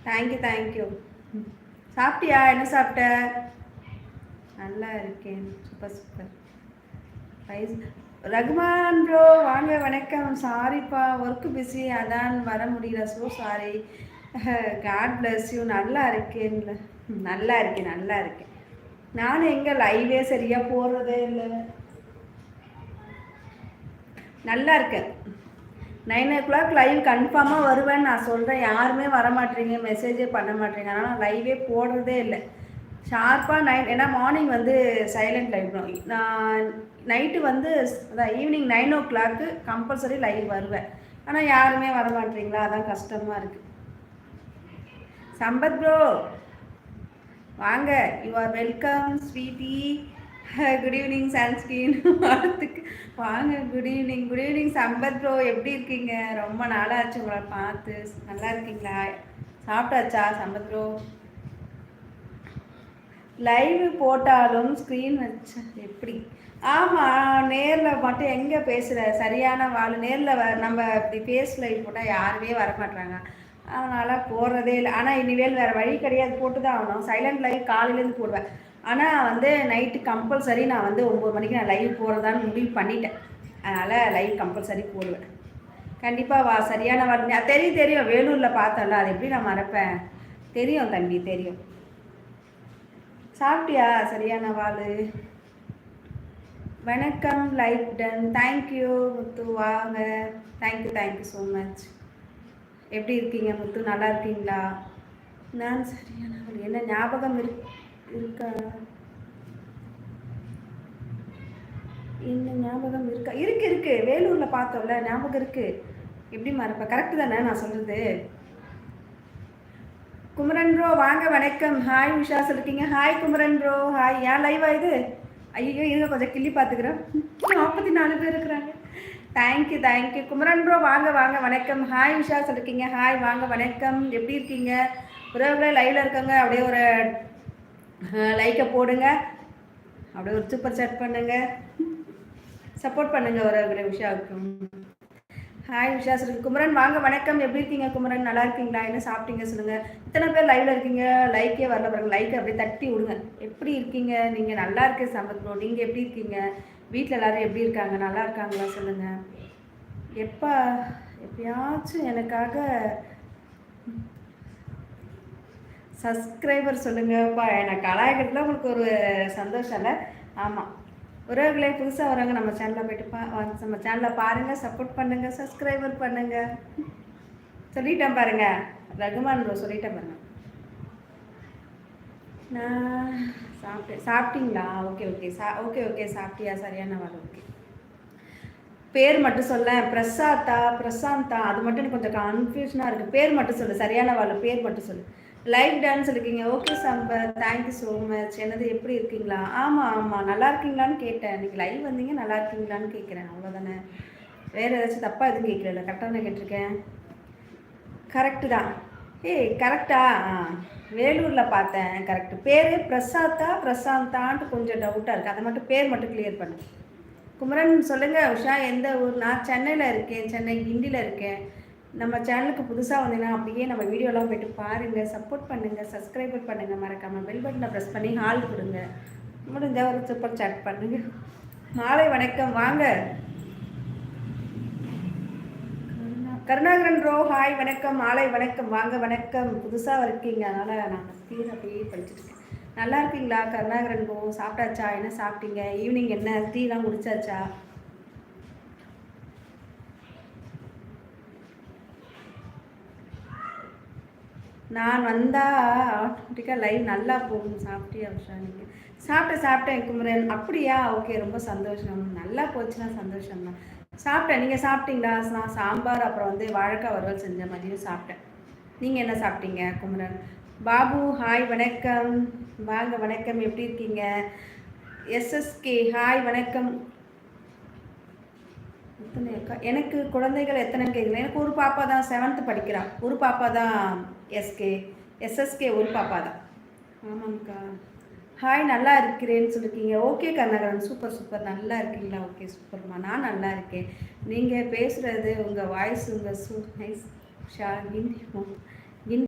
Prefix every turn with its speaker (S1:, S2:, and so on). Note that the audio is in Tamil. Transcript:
S1: Thank you thank you. சாப்பிட்டியா? என்ன சாப்பிட்ட? நல்லா இருக்கேன். Super super. ரகுமான் ப்ரோ வாங்க, வணக்கம். சாரிப்பா, ஒர்க்கு பிஸி, அதான் வர முடியல. So sorry. God bless you. நல்லா இருக்கேன்ல. நல்லா இருக்கேன் நல்லா இருக்கேன். நானும் எங்கே லைவே சரியாக போடுறதே இல்லை. நல்லா இருக்கேன். 9 o'clock லைவ் கன்ஃபார்மாக வருவேன்னு நான் சொல்கிறேன். யாருமே வர மாட்டேறீங்க, மெசேஜே பண்ண மாட்டேறீங்க. அதனால் லைவே போடுறதே இல்லை. ஷார்ப்பாக 9, ஏன்னா மார்னிங் வந்து சைலண்ட் லைவ் தான். நான் நைட்டு வந்து அதான் ஈவினிங் 9 o'clock கம்பல்சரி லைவ் வருவேன். ஆனால் யாருமே வர மாட்டேறீங்களா, அதான் கஷ்டமாக இருக்குது. சம்பத் ப்ரோ வாங்க, you are welcome sweetie. Good evening sunscreen வாரத்துக்கு வாங்க. குட் ஈவினிங் சம்பத் ப்ரோ, எப்படி இருக்கீங்க? ரொம்ப நாளாச்சு உங்களை பார்த்து. நல்லா இருக்கீங்களா? சாப்பிட்டாச்சா சம்பத் ப்ரோ? லைவ் போட்டாலும் ஸ்க்ரீன் வச்சு எப்படி? ஆமாம், நேரில் மட்டும் எங்கே பேசுகிற சரியான வாழ். நேரில் நம்ம இப்படி ஃபேஸ் லைவ் போட்டால் யாருமே வரமாட்டாங்க, அதனால் போடுறதே இல்லை. ஆனால் இனிமேல் வேறு வழி கிடையாது, போட்டு தான் ஆகணும். சைலண்ட் லைவ் காலையிலேருந்து போடுவேன். ஆனால் வந்து நைட்டு கம்பல்சரி நான் வந்து 9 மணிக்கு நான் லைவ் போடுறதான்னு முடிவு பண்ணிட்டேன். அதனால் லைவ் கம்பல்சரி போடுவேன். கண்டிப்பாக வா, சரியான வாழ். தெரியும் வேலூரில் பார்த்தோம்ல, அது எப்படி நான் மறப்பேன்? தெரியும் தம்பி, தெரியும். சாப்பிட்டியா? சரியான வாழ். வணக்கம், லைக் டன். தேங்க்யூ முத்து, வாங்க. Thank you so much. எப்படி இருக்கீங்க முத்து? நல்லா இருக்கீங்களா? நான் சரியான வாழ். என்ன ஞாபகம் இருக்கா? என்ன ஞாபகம் இருக்கா? இருக்கு. வேலூரில் பார்த்தோம்ல, ஞாபகம் இருக்குது. எப்படி மறப்பேன்? கரெக்டு தானே நான் சொல்கிறது? குமரன் ப்ரோ வாங்க, வணக்கம். ஹாய் உஷா சொல்லிருக்கீங்க. Hi Kumaran bro, hi. ஏன் லைவா இது? ஐயோ இருங்க, கொஞ்சம் கிள்ளி பார்த்துக்கிறேன். 44 பேர் இருக்கிறாங்க. தேங்க்யூ குமரன் ப்ரோ, வாங்க வணக்கம். ஹாய் உஷா சொல்லிருக்கீங்க. ஹாய், வாங்க வணக்கம். எப்படி இருக்கீங்க? உறவுகளே லைவில் இருக்காங்க, அப்படியே ஒரு லைக்கை போடுங்க, அப்படியே ஒரு சூப்பர் சாட் பண்ணுங்க, சப்போர்ட் பண்ணுங்க உறவுகளே உஷாவுக்கும். ஹாய் உஷா சொல்லுங்க. குமரன் வாங்க, வணக்கம். எப்படி இருக்கீங்க குமரன்? நல்லா இருக்கீங்களா? என்ன சாப்பிட்டீங்க சொல்லுங்கள். இத்தனை பேர் லைவில் இருக்கீங்க, லைக்கே வரல பாருங்க. லைக்கை அப்படியே தட்டி விடுங்க. எப்படி இருக்கீங்க நீங்கள்? நல்லா இருக்கேன் சம்பத் ப்ரோ, நீங்கள் எப்படி இருக்கீங்க? வீட்டில் எல்லோரும் எப்படி இருக்காங்க? நல்லா இருக்காங்களா சொல்லுங்கள். எப்பயாச்சும் எனக்காக சப்ஸ்கிரைபர் சொல்லுங்கப்பா. எனக்கு கலாய்க்கிறதுல உங்களுக்கு ஒரு சந்தோஷம் இல்லை? ஆமாம், உறவுகளே புதுசாக வராங்க, நம்ம சேனலில் போய்ட்டு நம்ம சேனலில் பாருங்கள், சப்போர்ட் பண்ணுங்கள், சப்ஸ்கிரைபர் பண்ணுங்கள். சொல்லிட்டேன் பாருங்கள், ரகுமான் ப்ரோ சொல்லிட்டேன் பாருங்கள். நான் சாப்பிட்டீங்களா? ஓகே சாப்பிட்டியா? சரியான வாரம். ஓகே, பேர் மட்டும் சொல்ல. பிரசாந்தா, அது மட்டும் எனக்கு கொஞ்சம் கன்ஃபியூஷனாக இருக்குது. பேர் மட்டும் சொல்லு, சரியான வாழ் பேர் மட்டும் சொல்லு. லைவ் டான்ஸ் இருக்கீங்க. Okay Sampath, thank you so much. என்னது எப்படி இருக்கீங்களா? ஆமாம், நல்லா இருக்கீங்களான்னு கேட்டேன். இன்றைக்கி லைவ் வந்தீங்க, நல்லா இருக்கீங்களான்னு கேட்குறேன், அவ்வளோதானே. வேறு ஏதாச்சும் தப்பாக எதுவும் கேட்கல, கரெக்டாக நான் கேட்டிருக்கேன். கரெக்டு தான். கரெக்டா? வேலூரில் பார்த்தேன், கரெக்டு. பேர் பிரசாந்தான்ட்டு கொஞ்சம் டவுட்டாக இருக்குது, அதை மட்டும் பேர் மட்டும் கிளியர் பண்ணு. குமரன் சொல்லுங்கள். உஷா எந்த ஊர்? நான் சென்னையில் இருக்கேன், சென்னை கிண்டியில் இருக்கேன். நம்ம சேனலுக்கு புதுசாக வந்தீங்கன்னா அப்படியே நம்ம வீடியோலாம் போய்ட்டு பாருங்கள், சப்போர்ட் பண்ணுங்கள், சப்ஸ்கிரைபர் பண்ணுங்கள், மறக்காமல் பெல் பட்டனை ப்ரெஸ் பண்ணி ஹால் கொடுங்க, முடிஞ்ச ஒரு சூப்பர் சாட் பண்ணுங்கள். மாலை வணக்கம், வாங்க. கருணாகரன் ப்ரோ ஹாய், வணக்கம். மாலை வணக்கம், வாங்க வணக்கம். புதுசாக இருக்கீங்க, அதனால் நான் டீ அப்படியே படிச்சுருக்கேன். நல்லா இருக்கீங்களா கருணாகரன் ப்ரோ? சாப்பிட்டாச்சா? என்ன சாப்பிட்டீங்க? ஈவினிங் என்ன டீலாம் குடிச்சாச்சா? நான் வந்தால் ஆட்டோமேட்டிக்காக லைவ் நல்லா போகும். சாப்பிட்டியா உஷா? நீங்கள் சாப்பிட்டேன் குமரன். அப்படியா? ஓகே, ரொம்ப சந்தோஷம். நல்லா போச்சுன்னா சந்தோஷம் தான். சாப்பிட்டேன். நீங்கள் சாப்பிட்டீங்களா? நான் சாம்பார் அப்புறம் வந்து வாழைக்காய் வறுவல் செஞ்ச மதியம் சாப்பிட்டேன். நீங்கள் என்ன சாப்பிட்டீங்க குமரன்? பாபு ஹாய், வணக்கம். வாங்க வணக்கம். எப்படி இருக்கீங்க? எஸ்எஸ்கே ஹாய், வணக்கம். எனக்கு குழந்தைகள் எத்தனைன்னு கேட்குறேன். எனக்கு ஒரு பாப்பா தான் 7th படிக்கிறான். ஒரு பாப்பா தான் எஸ்எஸ்கே ஒரு பாப்பா தான். ஆமாங்க்கா. ஹாய், நல்லா இருக்கிறேன்னு சொல்லியிருக்கீங்க. ஓகே கர்ணகரன், சூப்பர் நல்லா இருக்கீங்களா? ஓகே சூப்பர்மா, நான் நல்லா இருக்கேன். நீங்கள் பேசுகிறது, உங்கள் வாய்ஸ், உங்கள் நைஸ் ஷா ஹிந்தி